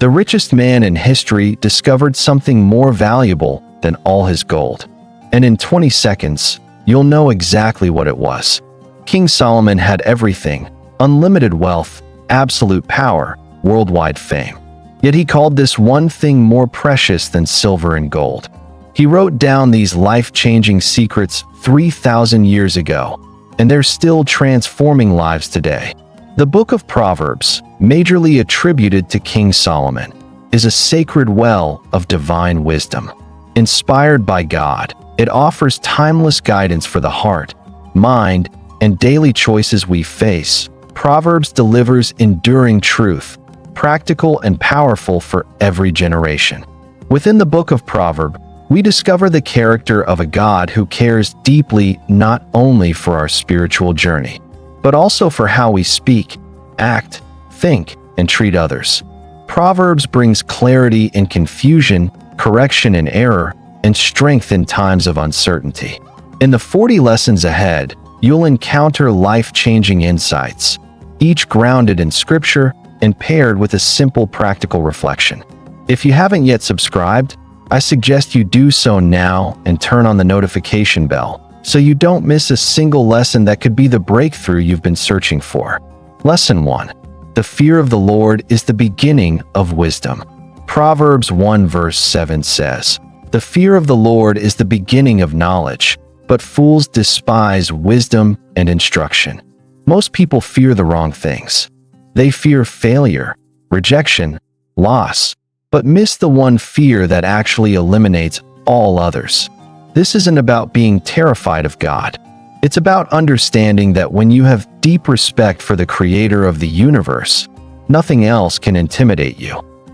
The richest man in history discovered something more valuable than all his gold. And in 20 seconds, you'll know exactly what it was. King Solomon had everything: unlimited wealth, absolute power, worldwide fame. Yet he called this one thing more precious than silver and gold. He wrote down these life-changing secrets 3,000 years ago, and they're still transforming lives today. The Book of Proverbs, majorly attributed to King Solomon, is a sacred well of divine wisdom. Inspired by God, it offers timeless guidance for the heart, mind, and daily choices we face. Proverbs delivers enduring truth, practical and powerful for every generation. Within the Book of Proverbs, we discover the character of a God who cares deeply not only for our spiritual journey, but also for how we speak, act, think, and treat others. Proverbs brings clarity in confusion, correction in error, and strength in times of uncertainty. In the 40 lessons ahead, you'll encounter life-changing insights, each grounded in scripture and paired with a simple practical reflection. If you haven't yet subscribed, I suggest you do so now and turn on the notification bell so you don't miss a single lesson that could be the breakthrough you've been searching for. Lesson 1. The fear of the Lord is the beginning of wisdom. Proverbs 1 verse 7 says, "The fear of the Lord is the beginning of knowledge, but fools despise wisdom and instruction." Most people fear the wrong things. They fear failure, rejection, loss, but miss the one fear that actually eliminates all others. This isn't about being terrified of God. It's about understanding that when you have deep respect for the Creator of the universe, nothing else can intimidate you.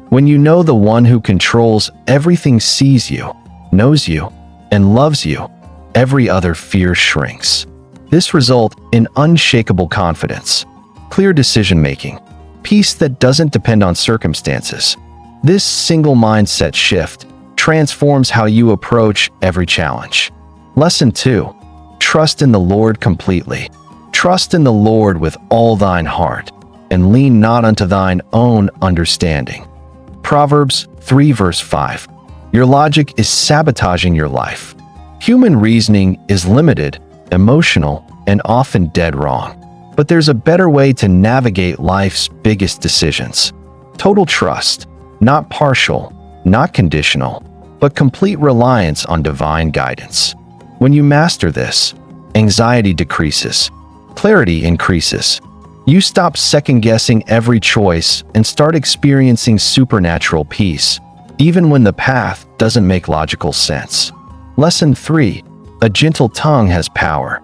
When you know the one who controls everything sees you, knows you, and loves you, every other fear shrinks. This results in unshakable confidence, clear decision-making, peace that doesn't depend on circumstances. This single mindset shift transforms how you approach every challenge. Lesson 2. Trust in the Lord completely. Trust in the Lord with all thine heart, and lean not unto thine own understanding. Proverbs 3 verse 5. Your logic is sabotaging your life. Human reasoning is limited, emotional, and often dead wrong. But there's a better way to navigate life's biggest decisions. Total trust. Not partial, not conditional, but complete reliance on divine guidance. When you master this, anxiety decreases, clarity increases. You stop second-guessing every choice and start experiencing supernatural peace, even when the path doesn't make logical sense. Lesson 3. A gentle tongue has power.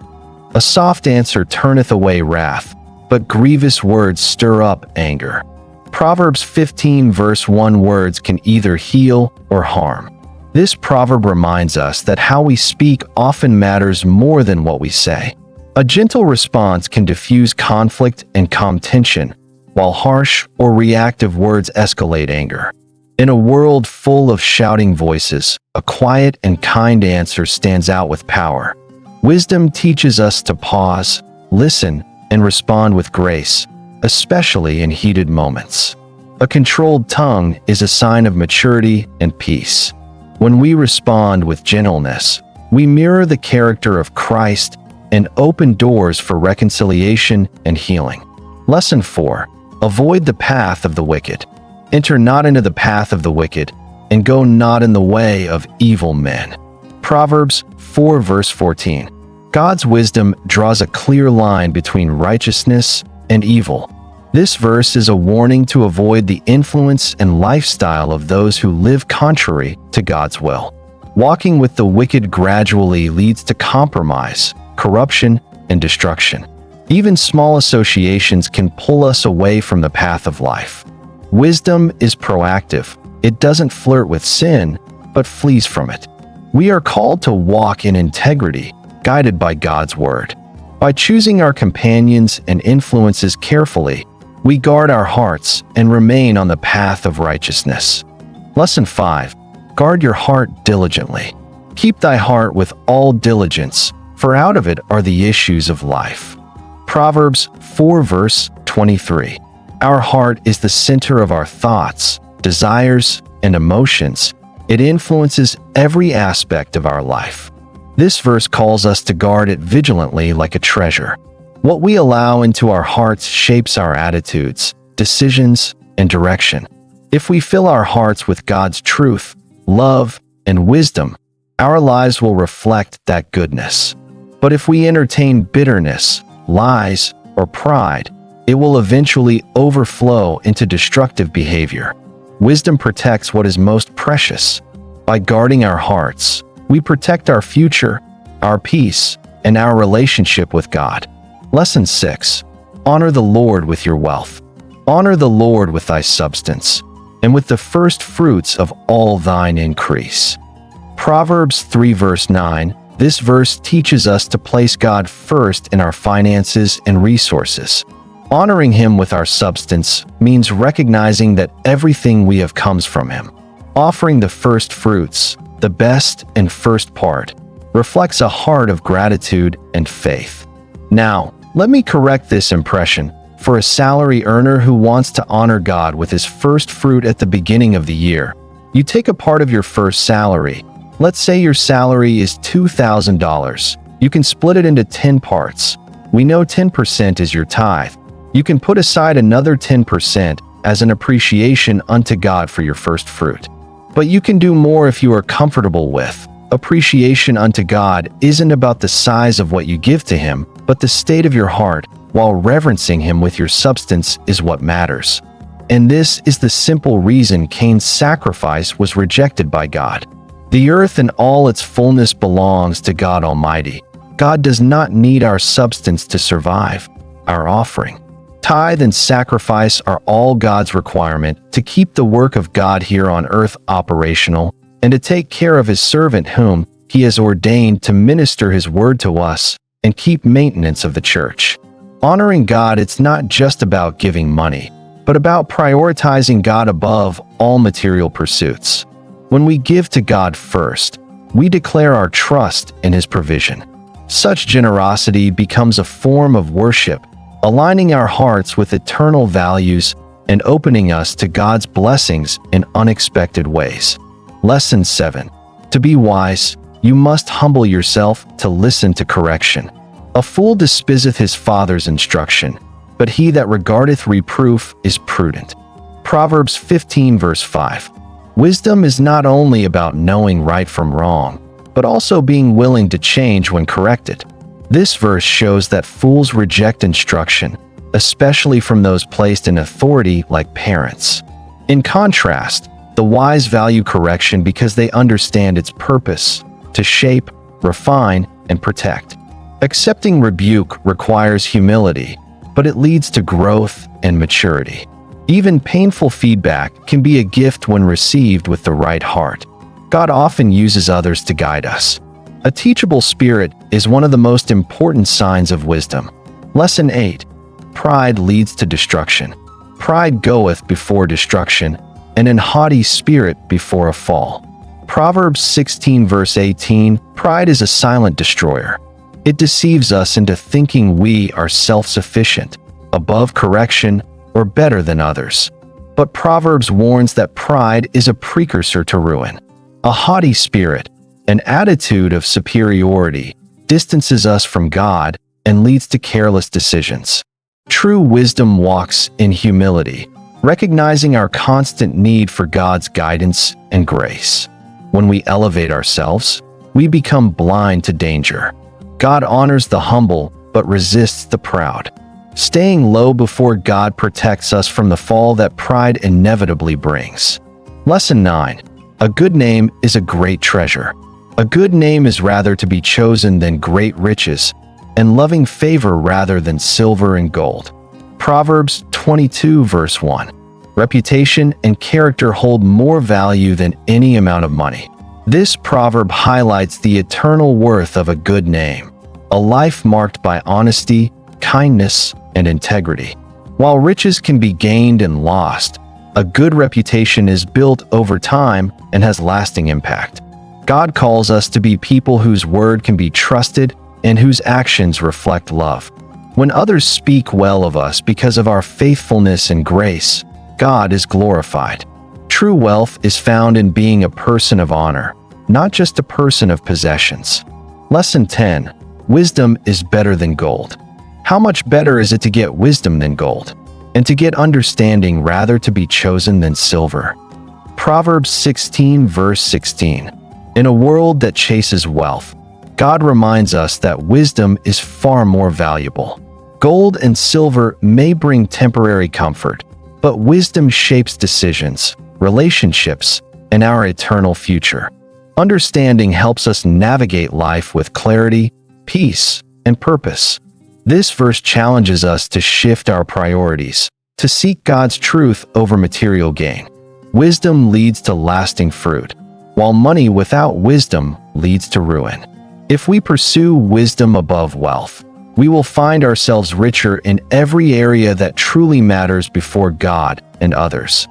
A soft answer turneth away wrath, but grievous words stir up anger. Proverbs 15 verse 1 words can either heal or harm. This proverb reminds us that how we speak often matters more than what we say. A gentle response can diffuse conflict and calm tension, while harsh or reactive words escalate anger. In a world full of shouting voices, a quiet and kind answer stands out with power. Wisdom teaches us to pause, listen, and respond with grace, especially in heated moments. A controlled tongue is a sign of maturity and peace. When we respond with gentleness, we mirror the character of Christ and open doors for reconciliation and healing. Lesson 4. Avoid the path of the wicked. Enter not into the path of the wicked, and go not in the way of evil men. Proverbs 4 verse 14. God's wisdom draws a clear line between righteousness and evil. This verse is a warning to avoid the influence and lifestyle of those who live contrary to God's will. Walking with the wicked gradually leads to compromise, corruption, and destruction. Even small associations can pull us away from the path of life. Wisdom is proactive. It doesn't flirt with sin, but flees from it. We are called to walk in integrity, guided by God's word. By choosing our companions and influences carefully, we guard our hearts and remain on the path of righteousness. Lesson 5. Guard your heart diligently. Keep thy heart with all diligence, for out of it are the issues of life. Proverbs 4 verse 23. Our heart is the center of our thoughts, desires, and emotions, it influences every aspect of our life. This verse calls us to guard it vigilantly like a treasure. What we allow into our hearts shapes our attitudes, decisions, and direction. If we fill our hearts with God's truth, love, and wisdom, our lives will reflect that goodness. But if we entertain bitterness, lies, or pride, it will eventually overflow into destructive behavior. Wisdom protects what is most precious. By guarding our hearts, we protect our future, our peace, and our relationship with God. Lesson 6. Honor the Lord with your wealth. Honor the Lord with thy substance, and with the first fruits of all thine increase. Proverbs 3 verse 9. This verse teaches us to place God first in our finances and resources. Honoring Him with our substance means recognizing that everything we have comes from Him. Offering the first fruits, the best and first part, reflects a heart of gratitude and faith. Now, let me correct this impression. For a salary earner who wants to honor God with his first fruit at the beginning of the year, you take a part of your first salary. Let's say your salary is $2,000. You can split it into 10 parts. We know 10% is your tithe. You can put aside another 10% as an appreciation unto God for your first fruit. But you can do more if you are comfortable with. Appreciation unto God isn't about the size of what you give to Him, but the state of your heart, while reverencing Him with your substance is what matters. And this is the simple reason Cain's sacrifice was rejected by God. The earth and all its fullness belongs to God Almighty. God does not need our substance to survive, our offering. Tithe and sacrifice are all God's requirement to keep the work of God here on earth operational and to take care of His servant whom He has ordained to minister His word to us and keep maintenance of the church. Honoring God, it's not just about giving money, but about prioritizing God above all material pursuits. When we give to God first, we declare our trust in His provision. Such generosity becomes a form of worship, aligning our hearts with eternal values and opening us to God's blessings in unexpected ways. Lesson 7. To be wise, you must humble yourself to listen to correction. A fool despiseth his father's instruction, but he that regardeth reproof is prudent. Proverbs 15 verse 5. Wisdom is not only about knowing right from wrong, but also being willing to change when corrected. This verse shows that fools reject instruction, especially from those placed in authority like parents. In contrast, the wise value correction because they understand its purpose, to shape, refine, and protect. Accepting rebuke requires humility, but it leads to growth and maturity. Even painful feedback can be a gift when received with the right heart. God often uses others to guide us. A teachable spirit is one of the most important signs of wisdom. Lesson 8. Pride leads to destruction. Pride goeth before destruction, and an haughty spirit before a fall. Proverbs 16 verse 18. Pride is a silent destroyer. It deceives us into thinking we are self-sufficient, above correction, or better than others. But Proverbs warns that pride is a precursor to ruin. A haughty spirit, an attitude of superiority, distances us from God and leads to careless decisions. True wisdom walks in humility, recognizing our constant need for God's guidance and grace. When we elevate ourselves, we become blind to danger. God honors the humble, but resists the proud. Staying low before God protects us from the fall that pride inevitably brings. Lesson 9. A good name is a great treasure. A good name is rather to be chosen than great riches, and loving favor rather than silver and gold. Proverbs 22 verse 1. Reputation and character hold more value than any amount of money. This proverb highlights the eternal worth of a good name, a life marked by honesty, kindness, and integrity. While riches can be gained and lost, a good reputation is built over time and has lasting impact. God calls us to be people whose word can be trusted and whose actions reflect love. When others speak well of us because of our faithfulness and grace, God is glorified. True wealth is found in being a person of honor, not just a person of possessions. Lesson 10. Wisdom is better than gold. How much better is it to get wisdom than gold, and to get understanding rather to be chosen than silver? Proverbs 16 verse 16. In a world that chases wealth, God reminds us that wisdom is far more valuable. Gold and silver may bring temporary comfort, but wisdom shapes decisions, relationships, and our eternal future. Understanding helps us navigate life with clarity, peace, and purpose. This verse challenges us to shift our priorities, to seek God's truth over material gain. Wisdom leads to lasting fruit, while money without wisdom leads to ruin. If we pursue wisdom above wealth, we will find ourselves richer in every area that truly matters before God and others.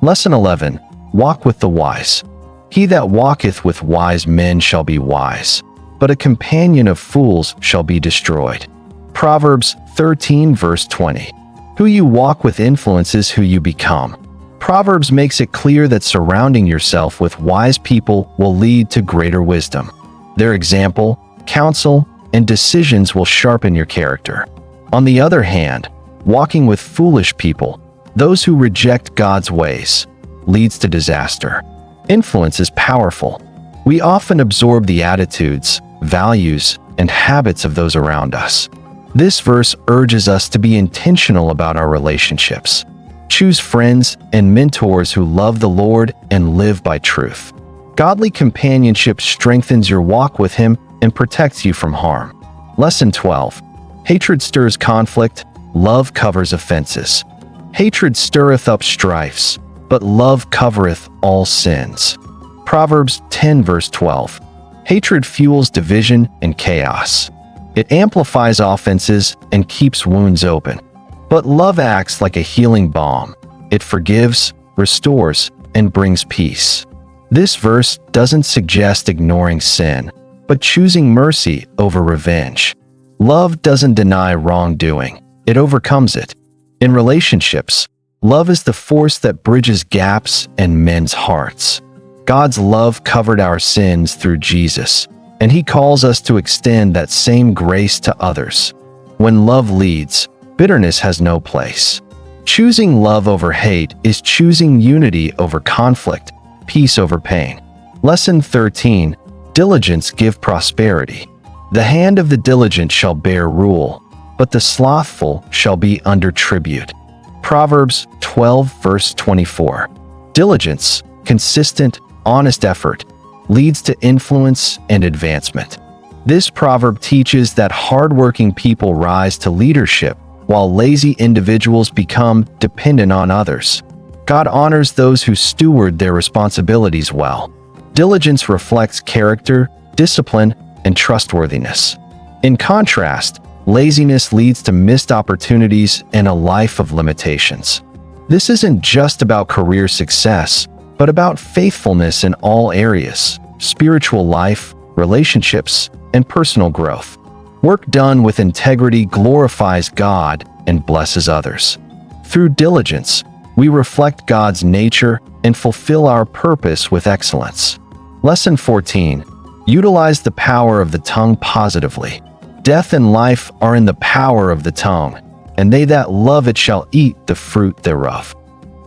Lesson 11. Walk with the wise. He that walketh with wise men shall be wise, but a companion of fools shall be destroyed. Proverbs 13 verse 20. Who you walk with influences who you become. Proverbs makes it clear that surrounding yourself with wise people will lead to greater wisdom. Their example, counsel, and decisions will sharpen your character. On the other hand, walking with foolish people, those who reject God's ways, leads to disaster. Influence is powerful. We often absorb the attitudes, values, and habits of those around us. This verse urges us to be intentional about our relationships. Choose friends and mentors who love the Lord and live by truth. Godly companionship strengthens your walk with Him and protects you from harm. Lesson 12. Hatred stirs conflict, love covers offenses. Hatred stirreth up strifes, but love covereth all sins. Proverbs 10 verse 12. Hatred fuels division and chaos. It amplifies offenses and keeps wounds open. But love acts like a healing balm. It forgives, restores, and brings peace. This verse doesn't suggest ignoring sin, but choosing mercy over revenge. Love doesn't deny wrongdoing. It overcomes it. In relationships, love is the force that bridges gaps and mends hearts. God's love covered our sins through Jesus, and He calls us to extend that same grace to others. When love leads, bitterness has no place. Choosing love over hate is choosing unity over conflict, peace over pain. Lesson 13. Diligence give prosperity. The hand of the diligent shall bear rule, but the slothful shall be under tribute. Proverbs 12 verse 24. Diligence, consistent, honest effort, leads to influence and advancement. This proverb teaches that hardworking people rise to leadership, while lazy individuals become dependent on others. God honors those who steward their responsibilities well. Diligence reflects character, discipline, and trustworthiness. In contrast, laziness leads to missed opportunities and a life of limitations. This isn't just about career success, but about faithfulness in all areas: spiritual life, relationships, and personal growth. Work done with integrity glorifies God and blesses others. Through diligence, we reflect God's nature and fulfill our purpose with excellence. Lesson 14. Utilize the power of the tongue positively. Death and life are in the power of the tongue, and they that love it shall eat the fruit thereof.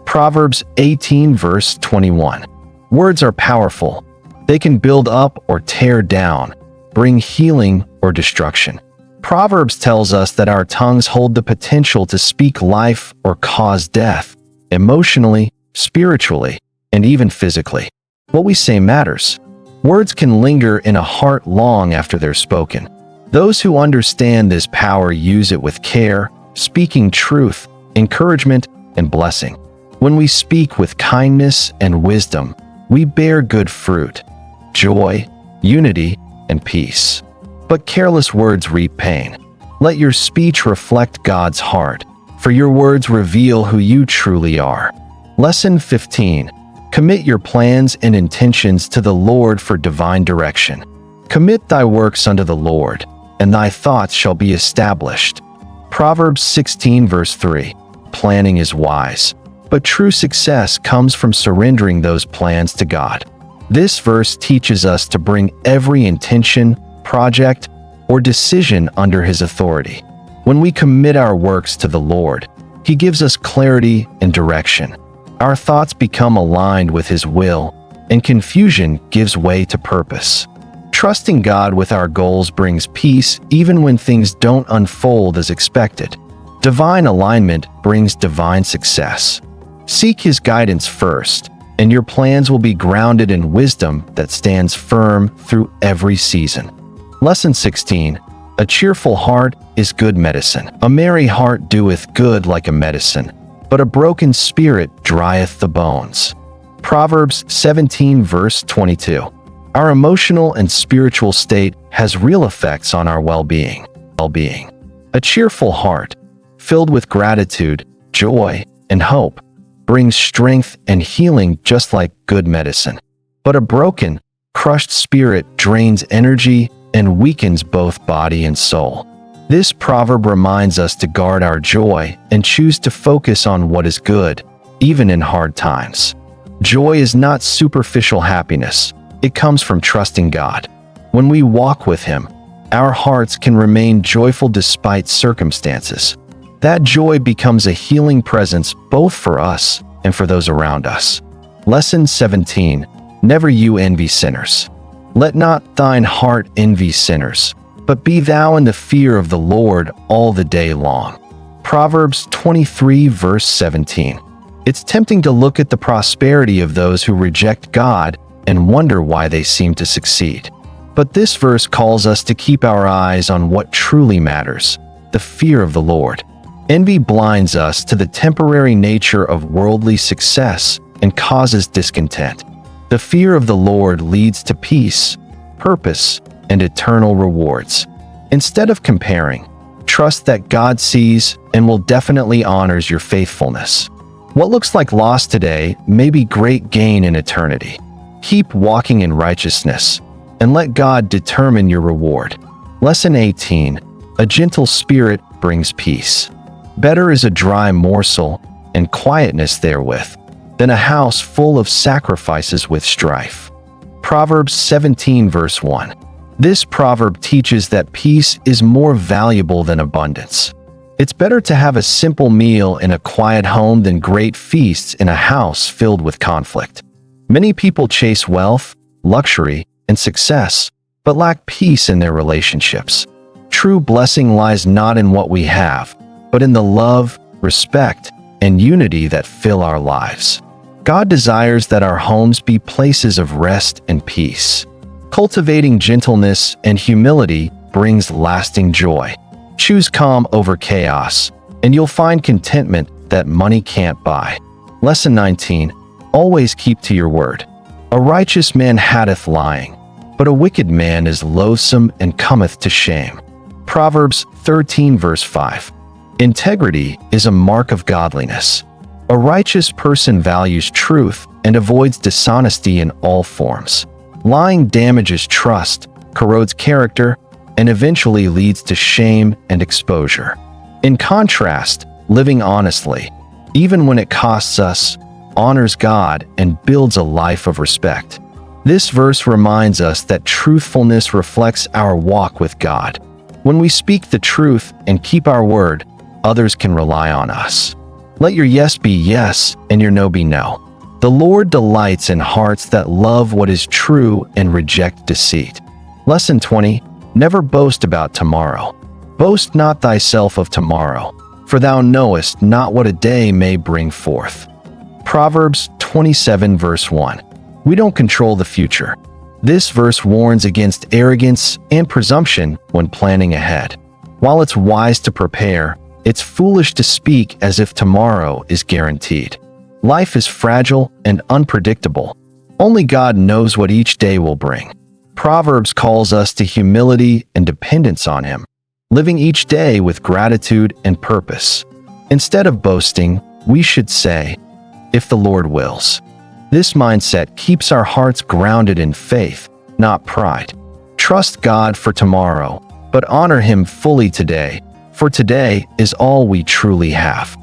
Proverbs 18 verse 21. Words are powerful. They can build up or tear down, bring healing or destruction. Proverbs tells us that our tongues hold the potential to speak life or cause death, emotionally, spiritually, and even physically. What we say matters. Words can linger in a heart long after they're spoken. Those who understand this power use it with care, speaking truth, encouragement, and blessing. When we speak with kindness and wisdom, we bear good fruit, joy, unity, and peace. But careless words reap pain. Let your speech reflect God's heart, for your words reveal who you truly are. Lesson 15. Commit your plans and intentions to the Lord for divine direction. Commit thy works unto the Lord, and thy thoughts shall be established. Proverbs 16 verse 3. Planning is wise. But true success comes from surrendering those plans to God. This verse teaches us to bring every intention, project, or decision under His authority. When we commit our works to the Lord, He gives us clarity and direction. Our thoughts become aligned with His will, and confusion gives way to purpose. Trusting God with our goals brings peace even when things don't unfold as expected. Divine alignment brings divine success. Seek His guidance first, and your plans will be grounded in wisdom that stands firm through every season. Lesson 16. A cheerful heart is good medicine. A merry heart doeth good like a medicine, but a broken spirit drieth the bones. Proverbs 17 verse 22. Our emotional and spiritual state has real effects on our well-being. A cheerful heart, filled with gratitude, joy, and hope, brings strength and healing just like good medicine. But a broken, crushed spirit drains energy and weakens both body and soul. This proverb reminds us to guard our joy and choose to focus on what is good, even in hard times. Joy is not superficial happiness. It comes from trusting God. When we walk with Him, our hearts can remain joyful despite circumstances. That joy becomes a healing presence both for us and for those around us. Lesson 17. Never you envy sinners. Let not thine heart envy sinners, but be thou in the fear of the Lord all the day long. Proverbs 23 verse 17. It's tempting to look at the prosperity of those who reject God and wonder why they seem to succeed. But this verse calls us to keep our eyes on what truly matters, the fear of the Lord. Envy blinds us to the temporary nature of worldly success and causes discontent. The fear of the Lord leads to peace, purpose, and eternal rewards. Instead of comparing, trust that God sees and will definitely honors your faithfulness. What looks like loss today may be great gain in eternity. Keep walking in righteousness and let God determine your reward. Lesson 18. A gentle spirit brings peace. Better is a dry morsel and quietness therewith than a house full of sacrifices with strife. Proverbs 17 verse 1. This proverb teaches that peace is more valuable than abundance. It's better to have a simple meal in a quiet home than great feasts in a house filled with conflict. Many people chase wealth, luxury, and success, but lack peace in their relationships. True blessing lies not in what we have, but in the love, respect, and unity that fill our lives. God desires that our homes be places of rest and peace. Cultivating gentleness and humility brings lasting joy. Choose calm over chaos, and you'll find contentment that money can't buy. Lesson 19. Always keep to your word. A righteous man hateth lying, but a wicked man is loathsome and cometh to shame. Proverbs 13 verse 5. Integrity is a mark of godliness. A righteous person values truth and avoids dishonesty in all forms. Lying damages trust, corrodes character, and eventually leads to shame and exposure. In contrast, living honestly, even when it costs us, honors God and builds a life of respect. This verse reminds us that truthfulness reflects our walk with God. When we speak the truth and keep our word, others can rely on us. Let your yes be yes and your no be no. The Lord delights in hearts that love what is true and reject deceit. Lesson 20. Never boast about tomorrow. Boast not thyself of tomorrow, for thou knowest not what a day may bring forth. Proverbs 27 verse 1. We don't control the future. This verse warns against arrogance and presumption when planning ahead. While it's wise to prepare, it's foolish to speak as if tomorrow is guaranteed. Life is fragile and unpredictable. Only God knows what each day will bring. Proverbs calls us to humility and dependence on Him, living each day with gratitude and purpose. Instead of boasting, we should say, "If the Lord wills." This mindset keeps our hearts grounded in faith, not pride. Trust God for tomorrow, but honor Him fully today, for today is all we truly have.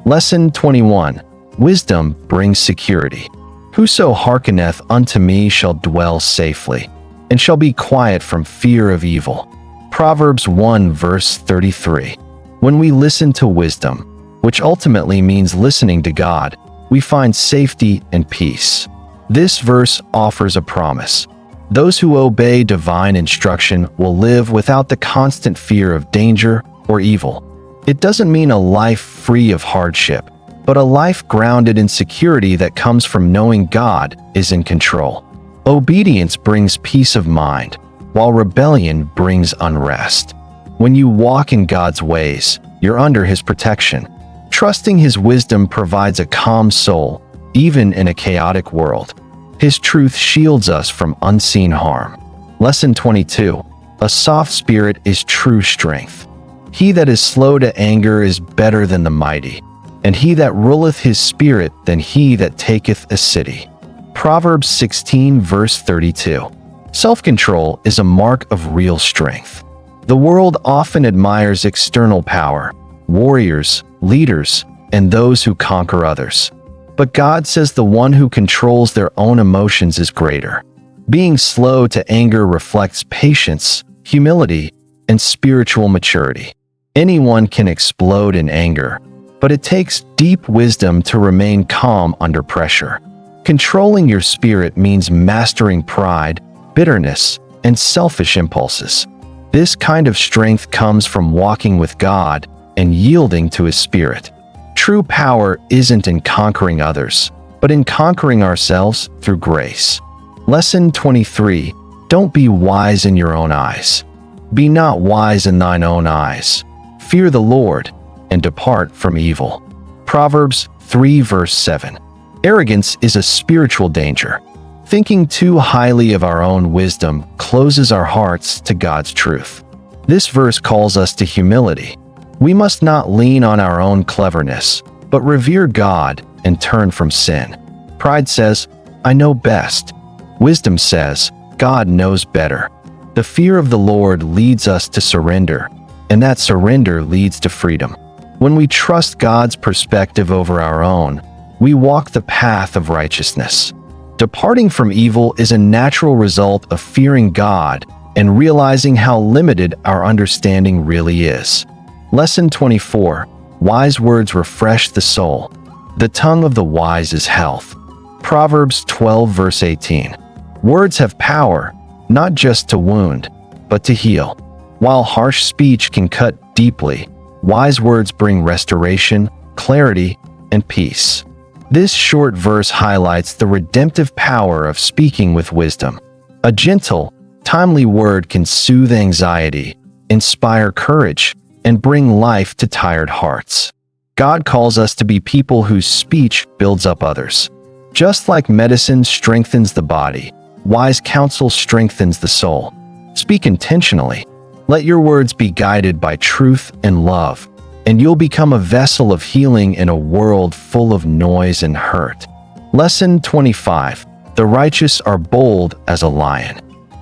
Lesson 21. Wisdom brings security. Whoso hearkeneth unto me shall dwell safely, and shall be quiet from fear of evil. Proverbs 1 verse 33. When we listen to wisdom, which ultimately means listening to God, we find safety and peace. This verse offers a promise. Those who obey divine instruction will live without the constant fear of danger or evil. It doesn't mean a life free of hardship, but a life grounded in security that comes from knowing God is in control. Obedience brings peace of mind, while rebellion brings unrest. When you walk in God's ways, you're under His protection. Trusting His wisdom provides a calm soul, even in a chaotic world. His truth shields us from unseen harm. Lesson 22. A soft spirit is true strength. He that is slow to anger is better than the mighty, and he that ruleth his spirit than he that taketh a city. Proverbs 16 verse 32. Self-control is a mark of real strength. The world often admires external power, warriors, leaders, and those who conquer others. But God says the one who controls their own emotions is greater. Being slow to anger reflects patience, humility, and spiritual maturity. Anyone can explode in anger, but it takes deep wisdom to remain calm under pressure. Controlling your spirit means mastering pride, bitterness, and selfish impulses. This kind of strength comes from walking with God and yielding to His Spirit. True power isn't in conquering others, but in conquering ourselves through grace. Lesson 23. Don't be wise in your own eyes. Be not wise in thine own eyes. Fear the Lord, and depart from evil. Proverbs 3 verse 7. Arrogance is a spiritual danger. Thinking too highly of our own wisdom closes our hearts to God's truth. This verse calls us to humility. We must not lean on our own cleverness, but revere God and turn from sin. Pride says, I know best. Wisdom says, God knows better. The fear of the Lord leads us to surrender, and that surrender leads to freedom. When we trust God's perspective over our own, we walk the path of righteousness. Departing from evil is a natural result of fearing God and realizing how limited our understanding really is. Lesson 24. Wise words refresh the soul. The tongue of the wise is health. Proverbs 12 verse 18. Words have power, not just to wound, but to heal. While harsh speech can cut deeply, wise words bring restoration, clarity, and peace. This short verse highlights the redemptive power of speaking with wisdom. A gentle, timely word can soothe anxiety, inspire courage, and bring life to tired hearts. God calls us to be people whose speech builds up others. Just like medicine strengthens the body, wise counsel strengthens the soul. Speak intentionally. Let your words be guided by truth and love, and you'll become a vessel of healing in a world full of noise and hurt. Lesson 25. The righteous are bold as a lion.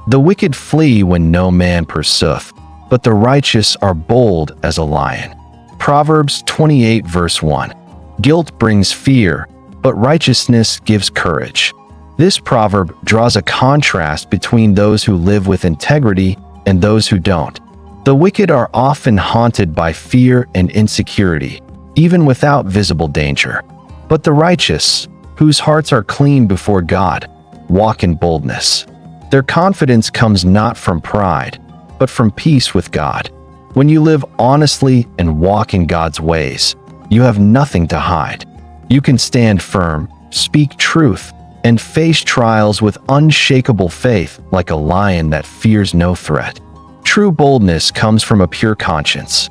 The wicked flee when no man pursueth, but the righteous are bold as a lion. Proverbs 28 verse 1. Guilt brings fear, but righteousness gives courage. This proverb draws a contrast between those who live with integrity and those who don't. The wicked are often haunted by fear and insecurity, even without visible danger. But the righteous, whose hearts are clean before God, walk in boldness. Their confidence comes not from pride, but from peace with God. When you live honestly and walk in God's ways, you have nothing to hide. You can stand firm, speak truth, and face trials with unshakable faith like a lion that fears no threat. True boldness comes from a pure conscience.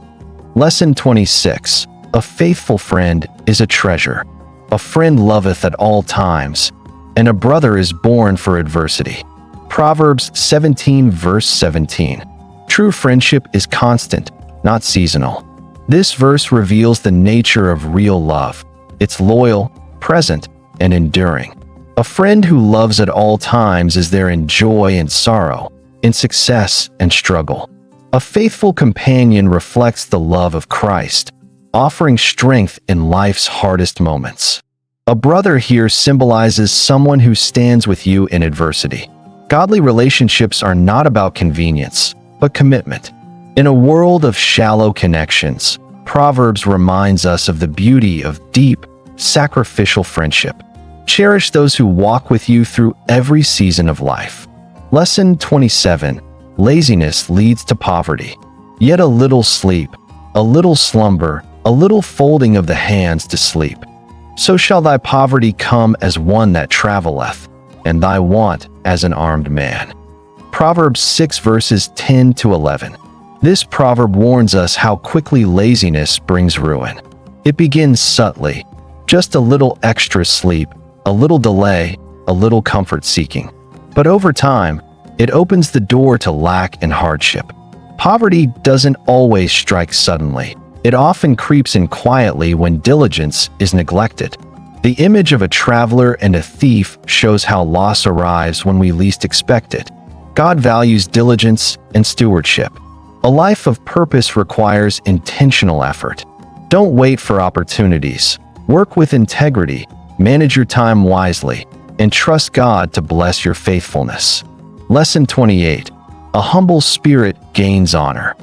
Lesson 26. A faithful friend is a treasure. A friend loveth at all times, and a brother is born for adversity. Proverbs 17 verse 17. True friendship is constant, not seasonal. This verse reveals the nature of real love. It's loyal, present, and enduring. A friend who loves at all times is there in joy and sorrow, in success and struggle. A faithful companion reflects the love of Christ, offering strength in life's hardest moments. A brother here symbolizes someone who stands with you in adversity. Godly relationships are not about convenience, but commitment. In a world of shallow connections, Proverbs reminds us of the beauty of deep, sacrificial friendship. Cherish those who walk with you through every season of life. Lesson 27. Laziness leads to poverty. Yet a little sleep, a little slumber, a little folding of the hands to sleep. So shall thy poverty come as one that travelleth, and thy want as an armed man. Proverbs 6 verses 10 to 11. This proverb warns us how quickly laziness brings ruin. It begins subtly, just a little extra sleep, a little delay, a little comfort seeking. But over time, it opens the door to lack and hardship. Poverty doesn't always strike suddenly. It often creeps in quietly when diligence is neglected. The image of a traveler and a thief shows how loss arrives when we least expect it. God values diligence and stewardship. A life of purpose requires intentional effort. Don't wait for opportunities. Work with integrity, manage your time wisely, and trust God to bless your faithfulness. Lesson 28. A humble spirit gains honor.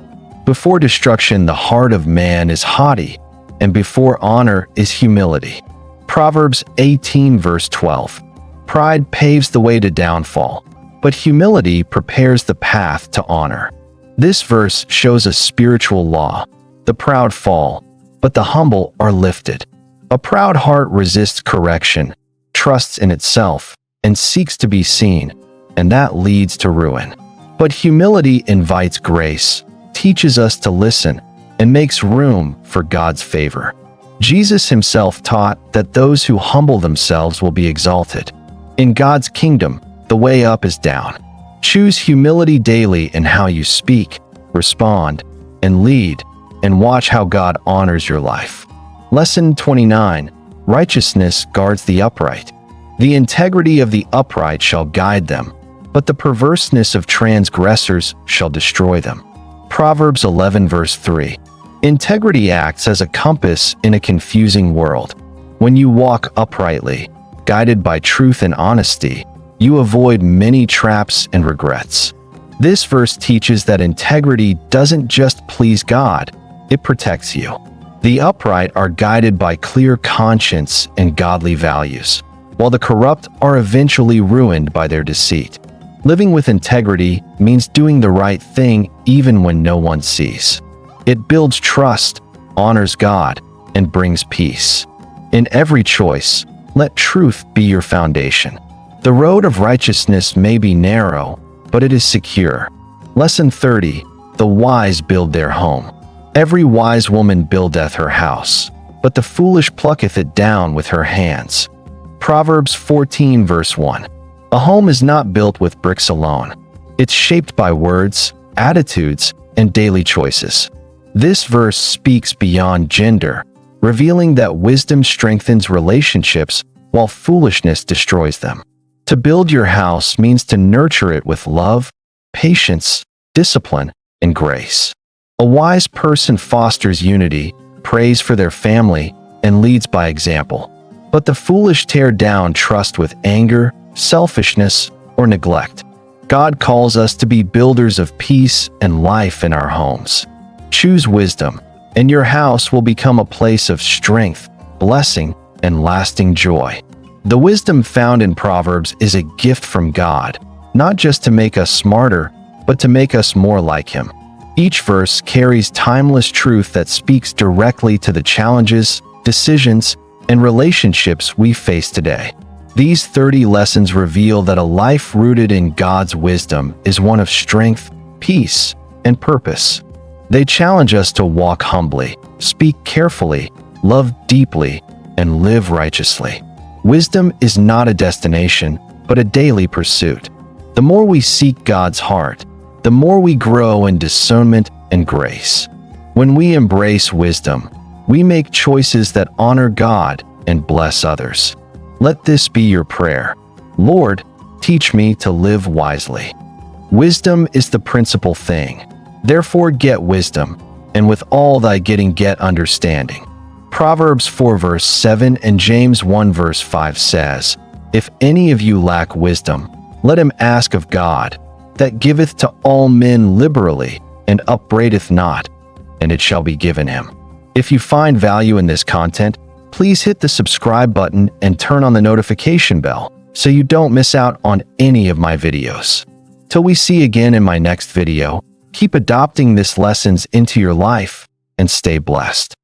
Before destruction, the heart of man is haughty, and before honor is humility. Proverbs 18 verse 12. Pride paves the way to downfall, but humility prepares the path to honor. This verse shows a spiritual law. The proud fall, but the humble are lifted. A proud heart resists correction, trusts in itself, and seeks to be seen, and that leads to ruin. But humility invites grace, teaches us to listen, and makes room for God's favor. Jesus himself taught that those who humble themselves will be exalted. In God's kingdom, the way up is down. Choose humility daily in how you speak, respond, and lead, and watch how God honors your life. Lesson 29. Righteousness guards the upright. The integrity of the upright shall guide them, but the perverseness of transgressors shall destroy them. Proverbs 11 verse 3. Integrity acts as a compass in a confusing world. When you walk uprightly, guided by truth and honesty, you avoid many traps and regrets. This verse teaches that integrity doesn't just please God, it protects you. The upright are guided by clear conscience and godly values, while the corrupt are eventually ruined by their deceit. Living with integrity means doing the right thing even when no one sees. It builds trust, honors God, and brings peace. In every choice, let truth be your foundation. The road of righteousness may be narrow, but it is secure. Lesson 30. The wise build their home. Every wise woman buildeth her house, but the foolish plucketh it down with her hands. Proverbs 14 verse 1. A home is not built with bricks alone. It's shaped by words, attitudes, and daily choices. This verse speaks beyond gender, revealing that wisdom strengthens relationships while foolishness destroys them. To build your house means to nurture it with love, patience, discipline, and grace. A wise person fosters unity, prays for their family, and leads by example. But the foolish tear down trust with anger, selfishness, or neglect. God calls us to be builders of peace and life in our homes. Choose wisdom, and your house will become a place of strength, blessing, and lasting joy. The wisdom found in Proverbs is a gift from God, not just to make us smarter, but to make us more like Him. Each verse carries timeless truth that speaks directly to the challenges, decisions, and relationships we face today. These 30 lessons reveal that a life rooted in God's wisdom is one of strength, peace, and purpose. They challenge us to walk humbly, speak carefully, love deeply, and live righteously. Wisdom is not a destination, but a daily pursuit. The more we seek God's heart, the more we grow in discernment and grace. When we embrace wisdom, we make choices that honor God and bless others. Let this be your prayer. Lord, teach me to live wisely. Wisdom is the principal thing. Therefore get wisdom, and with all thy getting get understanding. Proverbs 4 verse 7 and James 1 verse 5 says, "If any of you lack wisdom, let him ask of God, that giveth to all men liberally, and upbraideth not, and it shall be given him." If you find value in this content, please hit the subscribe button and turn on the notification bell so you don't miss out on any of my videos. Till we see again in my next video, keep adopting these lessons into your life and stay blessed.